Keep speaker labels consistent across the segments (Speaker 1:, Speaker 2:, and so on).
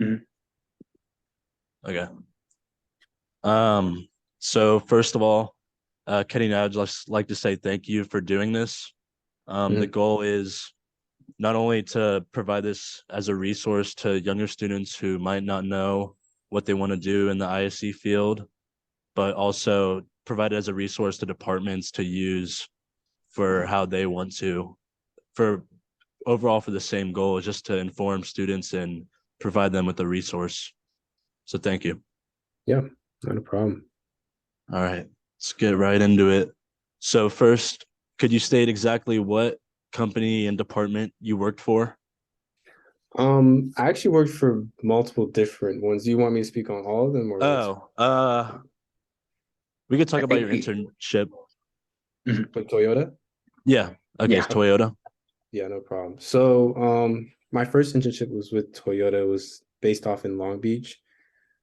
Speaker 1: Mhm.
Speaker 2: Okay. So first of all, Kenny, I'd just like to say thank you for doing this. The
Speaker 1: Mhm.
Speaker 2: goal is not only to provide this as a resource to younger students who might not know what they want to do in the ISE field, but also provide it as a resource to departments to use for how they want to, for overall for the same goal, just to inform students and provide them with a resource. So thank you.
Speaker 1: Yeah, not a problem.
Speaker 2: All right, let's get right into it. So first, could you state exactly what company and department you worked for?
Speaker 1: I actually worked for multiple different ones. Do you want me to speak on all of them or what's
Speaker 2: Oh, we could talk
Speaker 1: I
Speaker 2: about
Speaker 1: think
Speaker 2: your internship.
Speaker 1: Mhm. For Toyota?
Speaker 2: Yeah. Okay,
Speaker 1: Yeah.
Speaker 2: it's Toyota.
Speaker 1: Yeah, no problem. So, my first internship was with Toyota. It was based off in Long Beach.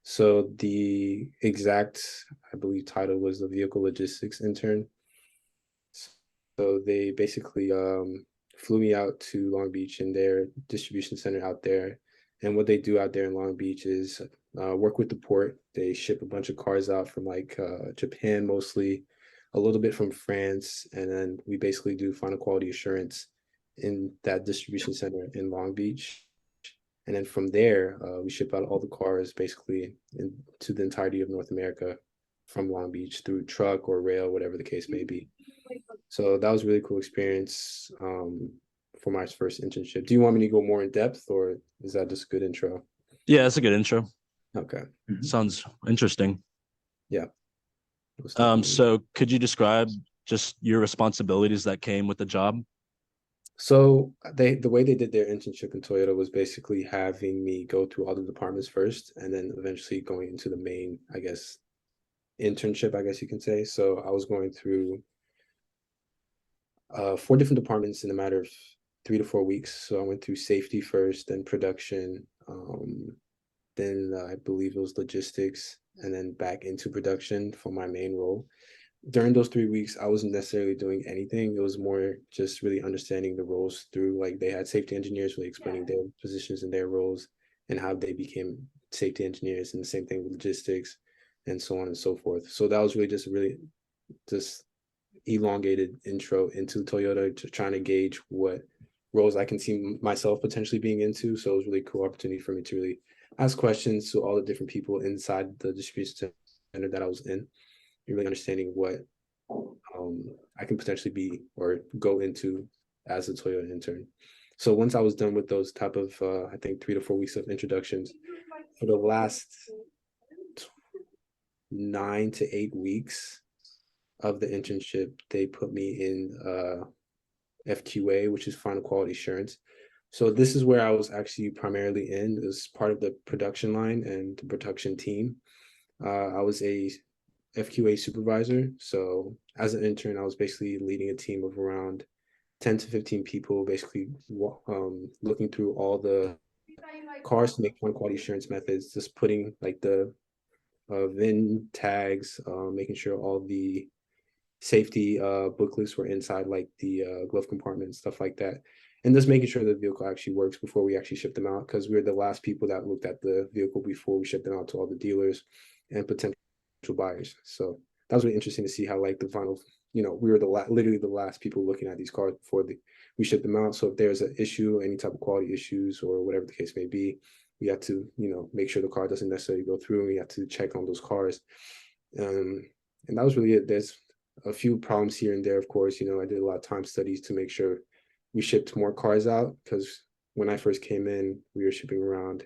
Speaker 1: So the exact, I believe, title was the vehicle logistics intern. So they basically flew me out to Long Beach in their distribution center out there. And what they do out there in Long Beach is work with the port. They ship a bunch of cars out from like Japan mostly, a little bit from France, and then we basically do final quality assurance in that distribution center in Long Beach. And then from there, we ship out all the cars basically to the entirety of North America from Long Beach through truck or rail, whatever the case may be. So that was a really cool experience for my first internship. Do you want me to go more in depth, or is that just a good intro?
Speaker 2: Yeah, that's a good intro.
Speaker 1: Okay. Mhm.
Speaker 2: Sounds interesting.
Speaker 1: Yeah, most definitely.
Speaker 2: So could you describe just your responsibilities that came with the job?
Speaker 1: So the way they did their internship in Toyota was basically having me go through all the departments first, and then eventually going into the main, I guess, internship, I guess you can say. So I was going through four different departments in a matter of 3 to 4 weeks. So I went through safety first, then production, then I believe it was logistics, and then back into production for my main role. During those 3 weeks, I wasn't necessarily doing anything. It was more just really understanding the roles through like they had safety engineers really explaining their positions and their roles and how they became safety engineers, and the same thing with logistics and so on and so forth. So that was really just really just elongated intro into Toyota, to trying to gauge what roles I can see myself potentially being into. So it was really cool opportunity for me to really ask questions to all the different people inside the distribution center that I was in, and really understanding what I can potentially be or go into as a Toyota intern. So once I was done with those type of, I think 3 to 4 weeks of introductions, for the last 9 to 8 weeks of the internship, they put me in FQA, which is final quality assurance. So this is where I was actually primarily in, as part of the production line and the production team. I was a FQA supervisor. So as an intern, I was basically leading a team of around 10 to 15 people, basically looking through all the cars to make one quality assurance methods, just putting like the VIN tags, making sure all the safety booklets were inside like the glove compartment and stuff like that, and just making sure the vehicle actually works before we actually ship them out, because we are the last people that looked at the vehicle before we shipped them out to all the dealers and potential buyers. So that was really interesting to see how like the final, we were literally the last people looking at these cars before we ship them out. So if there's an issue, any type of quality issues or whatever the case may be, we have to make sure the car doesn't necessarily go through, and we have to check on those cars. um, and that was really it. There's a few problems here and there, of course. I did a lot of time studies to make sure we shipped more cars out, because when I first came in, we were shipping around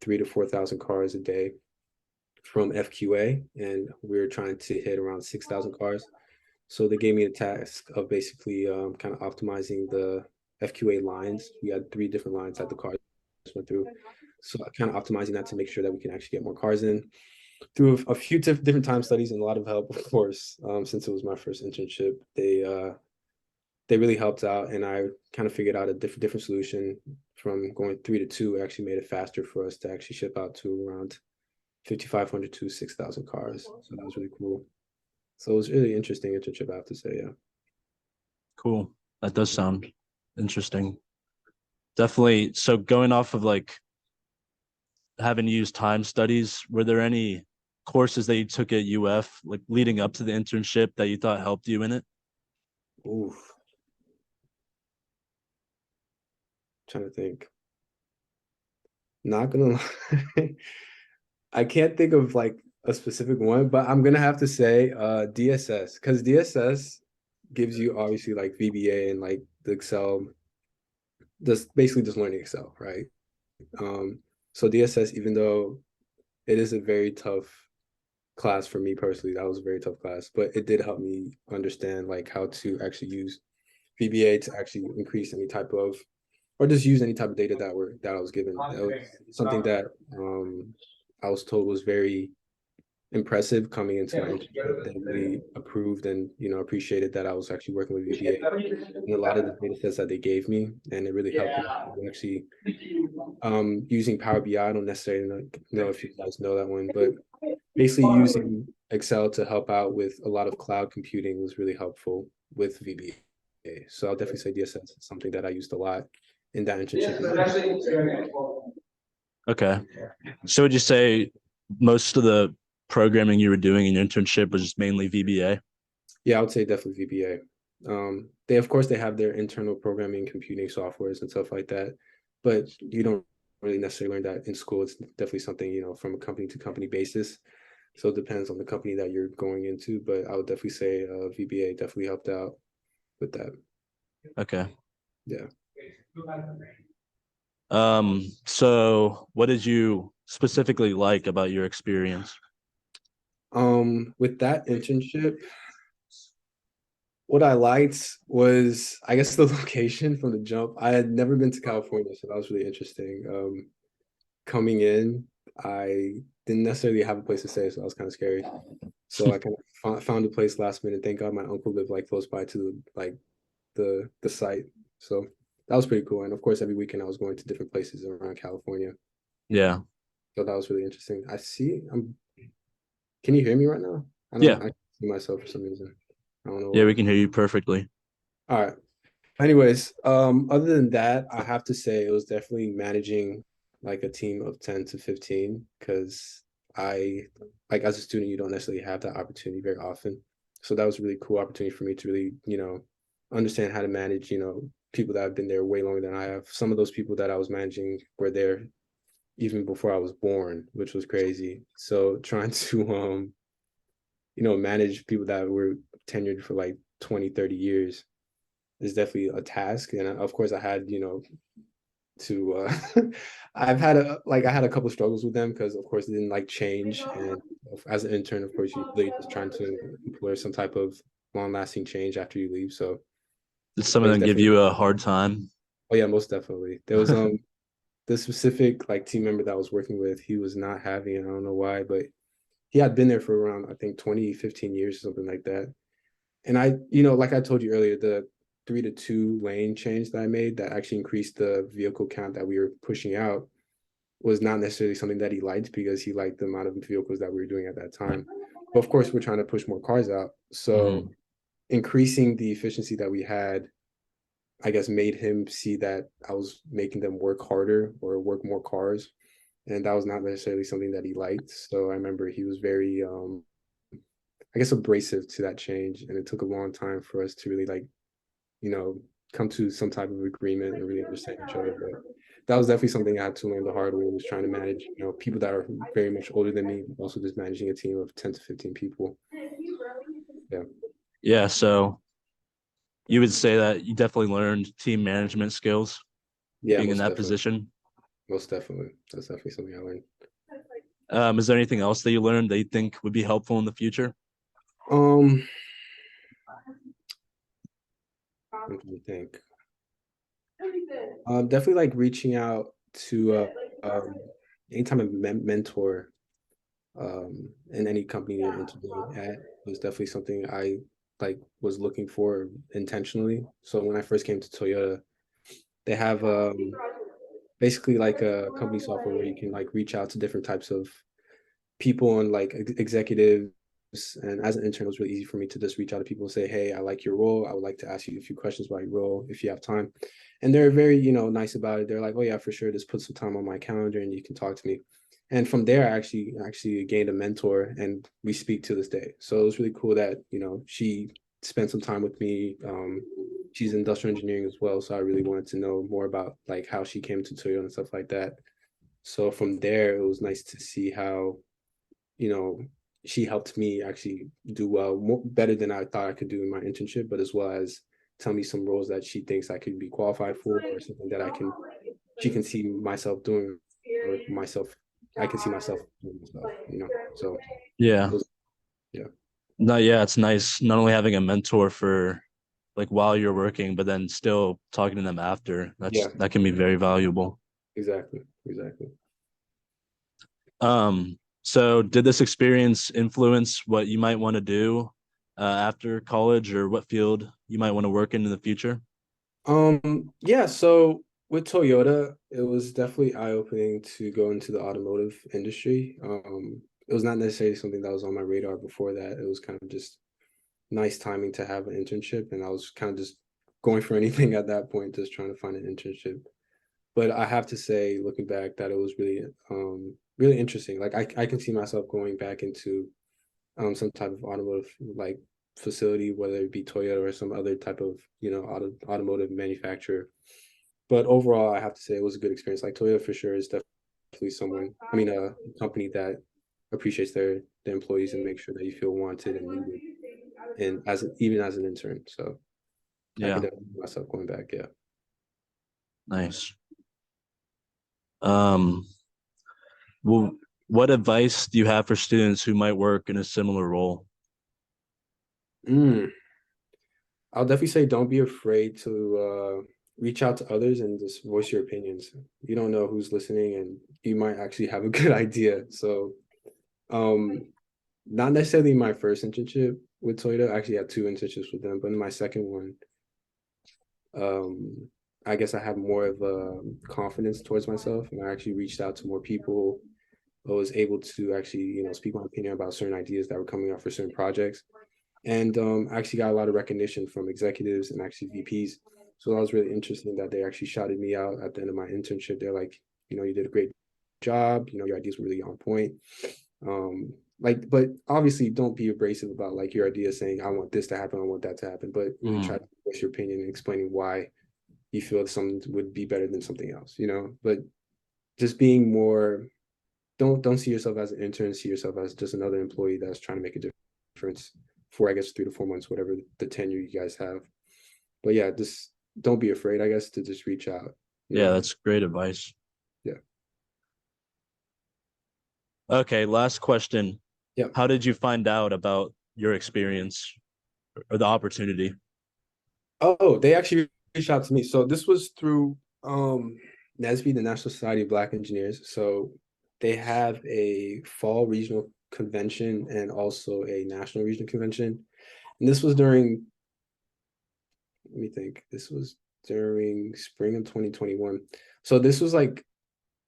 Speaker 1: 3 to 4 thousand cars a day from FQA, and we were trying to hit around 6,000 cars. So they gave me a task of basically kind of optimizing the FQA lines. We had three different lines that the cars went through. So kind of optimizing that to make sure that we can actually get more cars in through a few different time studies and a lot of help, of course. Since it was my first internship, they really helped out, and I kind of figured out a different solution. From going 3 to 2, it actually made it faster for us to actually ship out to around 5,500 to 6,000 cars. So that was really cool. So it was really interesting internship, I have to say. Yeah.
Speaker 2: Cool. That does sound interesting. Definitely. So going off of like having to use time studies, were there any courses that you took at UF like leading up to the internship that you thought helped you in it?
Speaker 1: Oof, trying to think. Not gonna lie. I can't think of like a specific one, but I'm gonna have to say DSS, because DSS gives you obviously like VBA and like the Excel, just basically just learning Excel, right? So DSS, even though it is a very tough class for me personally, that was a very tough class, but it did help me understand like how to actually use VBA to actually increase any type of, or just use any type of data that I was given. That was something that I was told was very impressive coming into my internship. They really approved and appreciated that I was actually working with VBA and a lot of the data sets that they gave me, and it really helped me actually using Power BI. I don't necessarily know if you guys know that one, but basically using Excel to help out with a lot of cloud computing was really helpful with VBA. So I'll definitely say DSS is something that I used a lot in that internship.
Speaker 2: Okay. So would you say most of the programming you were doing in your internship was just mainly VBA?
Speaker 1: Yeah, I would say definitely VBA. They of course they have their internal programming computing softwares and stuff like that, but you don't really necessarily learn that in school. It's definitely something, from a company to company basis. So it depends on the company that you're going into, but I would definitely say VBA definitely helped out with that.
Speaker 2: Okay.
Speaker 1: Yeah.
Speaker 2: So what did you specifically like about your experience?
Speaker 1: With that internship, what I liked was, I guess, the location from the jump. I had never been to California, so that was really interesting. Coming in, I didn't necessarily have a place to stay, so that was kind of scary. So I kind of found a place last minute. Thank God my uncle lived like close by to like the site. So that was pretty cool. And of course, every weekend I was going to different places around California.
Speaker 2: Yeah.
Speaker 1: So that was really interesting. I see. Can you hear me right now?
Speaker 2: Yeah.
Speaker 1: I can see myself for some reason. I don't know
Speaker 2: Yeah,
Speaker 1: why.
Speaker 2: we can hear you perfectly.
Speaker 1: All right. Anyways, other than that, I have to say it was definitely managing like a team of 10 to 15, because I like as a student, you don't necessarily have that opportunity very often. So that was a really cool opportunity for me to really, understand how to manage, people that have been there way longer than I have. Some of those people that I was managing were there even before I was born, which was crazy. So trying to manage people that were tenured for like 20, 30 years is definitely a task. And of course I had, to I had a couple of struggles with them because of course it didn't like change. And as an intern, of course, you're really just trying to employ some type of long lasting change after you leave. So
Speaker 2: Did some
Speaker 1: there
Speaker 2: of
Speaker 1: was
Speaker 2: them give
Speaker 1: definitely,
Speaker 2: you a hard time?
Speaker 1: oh yeah, most definitely. There was the specific like team member that I was working with, he was not having it. I don't know why, but he had been there for around I think 20, 15 years or something like that. And I, like I told you earlier, the 3 to 2 lane change that I made that actually increased the vehicle count that we were pushing out was not necessarily something that he liked, because he liked the amount of vehicles that we were doing at that time. But of course, we're trying to push more cars out. So
Speaker 2: Mhm.
Speaker 1: increasing the efficiency that we had, I guess, made him see that I was making them work harder or work more cars. And that was not necessarily something that he liked. So I remember he was very, I guess, abrasive to that change. And it took a long time for us to really like, you know, come to some type of agreement and really understand each other. But that was definitely something I had to learn the hard way, was trying to manage, people that are very much older than me, also just managing a team of 10 to 15 people. Yeah.
Speaker 2: Yeah, so you would say that you definitely learned team management skills
Speaker 1: Yeah,
Speaker 2: being in
Speaker 1: most
Speaker 2: that
Speaker 1: definitely.
Speaker 2: position.
Speaker 1: Most definitely. That's definitely something I learned.
Speaker 2: Is there anything else that you learned that you think would be helpful in the future?
Speaker 1: Um, I'm trying to think. Definitely like reaching out to any type of mentor in any company you're interviewing at was definitely something I like was looking for intentionally. So when I first came to Toyota, they have basically like a company software where you can like reach out to different types of people and like executives And as an intern, it was really easy for me to just reach out to people and say, hey, I like your role. I would like to ask you a few questions about your role if you have time. And they're very, nice about it. They're like, oh yeah, for sure. Just put some time on my calendar and you can talk to me. And from there, I actually gained a mentor and we speak to this day. So it was really cool that, she spent some time with me. She's industrial engineering as well. So I really wanted to know more about like how she came to Toyota and stuff like that. So from there, it was nice to see how, you know, she helped me actually do better than I thought I could do in my internship, but as well as tell me some roles that she thinks I could be qualified for or something that she can see myself doing or I can see myself doing stuff. So
Speaker 2: Yeah.
Speaker 1: those, yeah.
Speaker 2: No, yeah, it's nice not only having a mentor for like while you're working, but then still talking to them after.
Speaker 1: Yeah,
Speaker 2: That can be very valuable.
Speaker 1: exactly. Exactly.
Speaker 2: So did this experience influence what you might want to do after college, or what field you might want to work in the future?
Speaker 1: Yeah, so with Toyota, it was definitely eye-opening to go into the automotive industry. It was not necessarily something that was on my radar before that. It was kind of just nice timing to have an internship, and I was kind of just going for anything at that point, just trying to find an internship. But I have to say, looking back, that it was really interesting. Like I can see myself going back into some type of automotive like facility, whether it be Toyota or some other type of automotive manufacturer. But overall, I have to say it was a good experience. Like Toyota for sure is definitely a company that appreciates their employees and make sure that you feel wanted and needed, and even as an intern. So I can
Speaker 2: Yeah,
Speaker 1: definitely see myself going back. Yeah.
Speaker 2: nice. Um, well, what advice do you have for students who might work in a similar role?
Speaker 1: Mm. I'll definitely say don't be afraid to reach out to others and just voice your opinions. You don't know who's listening, and you might actually have a good idea. So, um, not necessarily my first internship with Toyota. I actually had two internships with them, but in my second one, um, I guess I had more of a confidence towards myself, and I actually reached out to more people. I was able to actually, speak my opinion about certain ideas that were coming up for certain projects, and actually got a lot of recognition from executives and actually VPs. So that was really interesting that they actually shouted me out at the end of my internship. They're like, you did a great job. Your ideas were really on point. But obviously, don't be abrasive about like your idea saying, I want this to happen, I want that to happen. But really try to voice your opinion and explaining why you feel something would be better than something else. But just being more, don't see yourself as an intern, see yourself as just another employee that's trying to make a difference for I guess 3 to 4 months, whatever the tenure you guys have. But yeah, just don't be afraid, I guess, to just reach out. You
Speaker 2: Yeah,
Speaker 1: know,
Speaker 2: that's great advice.
Speaker 1: yeah,
Speaker 2: Okay, last question.
Speaker 1: yeah.
Speaker 2: How did you find out about your experience or the opportunity?
Speaker 1: Oh, they actually reached out to me. So this was through NSBE, the National Society of Black Engineers. So they have a fall regional convention and also a national regional convention. And this was during, let me think, this was during spring of 2021. So this was like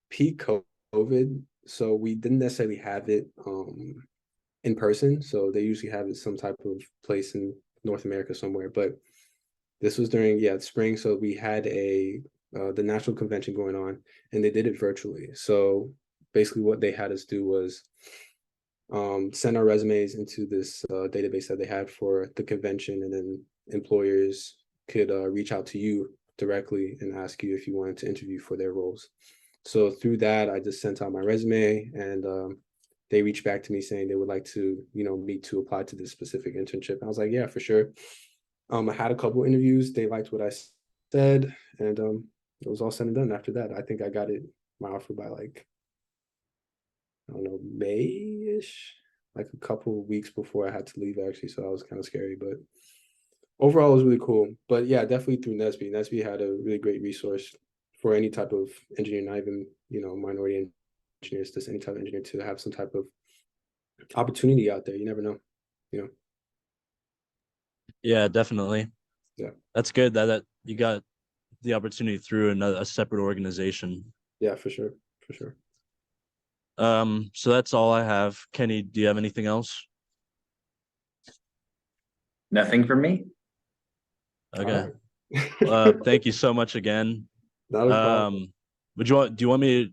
Speaker 1: peak COVID. So we didn't necessarily have it in person. So they usually have it some type of place in North America somewhere. But this was during spring. So we had the national convention going on, and they did it virtually. So basically, what they had us do was send our resumes into this database that they had for the convention, and then employers could reach out to you directly and ask you if you wanted to interview for their roles. So through that, I just sent out my resume, and they reached back to me saying they would like to, meet to apply to this specific internship. And I was like, yeah, for sure. I had a couple interviews. They liked what I said, and it was all said and done. After that, I think I got my offer by like, I don't know, May-ish, like a couple of weeks before I had to leave actually. So that was kind of scary, but overall it was really cool. But yeah, definitely through NSBE. NSBE had a really great resource for any type of engineer, not even, minority engineers, just any type of engineer to have some type of opportunity out there. You never know, you know.
Speaker 2: Yeah, definitely.
Speaker 1: Yeah.
Speaker 2: That's good that you got the opportunity through a separate organization.
Speaker 1: Yeah, for sure. For sure.
Speaker 2: So that's all I have. Kenny, do you have anything else?
Speaker 3: Nothing for me.
Speaker 2: Okay.
Speaker 1: All right.
Speaker 2: Thank you so much again.
Speaker 1: Not a problem.
Speaker 2: Do you want me to